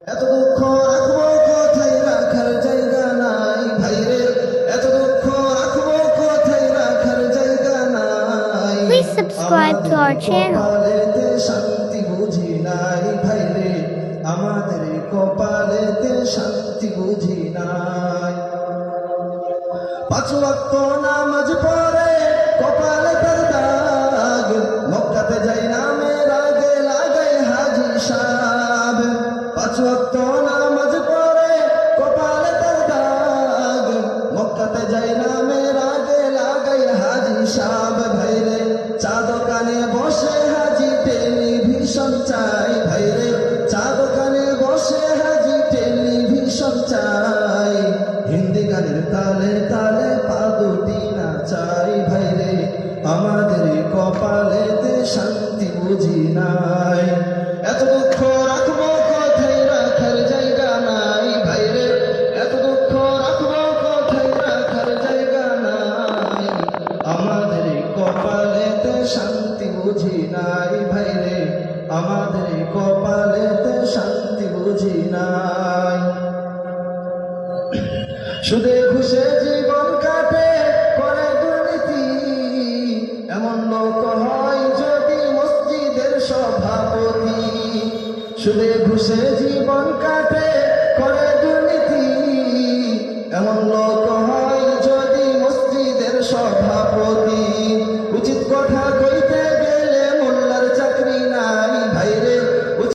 এত দুঃখ রাখবো কোথায়, রাখার জায়গা নাই ভাইরে। এত দুঃখ রাখবো কোথায়, রাখার জায়গা নাই। Please subscribe to our channel. কপালেতে শান্তি বুঝি নাই ভাইরে, আমাদের কপালেতে শান্তি বুঝি নাই। 5 ওয়াক্ত নামাজ পড়ে কপালে তার দাগ, মক্কাতে যাই নামের আগে লাগাই হাজি সাহেব। 5 ওয়াক্ত নামাজ পড়ে কপালে তার দাগ, মক্কাতে যাই নামের আগে লাগাই হাজি সাহেব। ভাইরে চা দোকানে বসে হাজি টেলিভিশন চাই ভাইরে, চা দোকানে বসে হাজি টেলিভিশন চাই। হিন্দি গানের তালে তালে পা দুটি নাচাই ভাইরে, আমাদের কপালেতে শান্তি বুঝি নাই। এত দুঃখ রাখবো কোথায়, রাখার জায়গা নাই ভাইরে। এত দুঃখ রাখবো কোথায়, রাখার জায়গা নাই। আমাদের কপালেতে শান্তি বুঝি নাই ভাইরে, আমাদের কপালেতে শান্তি বুঝি নাই। সুদে ঘুষে জীবন কাটে করে দুর্নীতি, এমন লোক হয় যদি মসজিদের সভাপতি। সুদে ঘুষে জীবন কাটে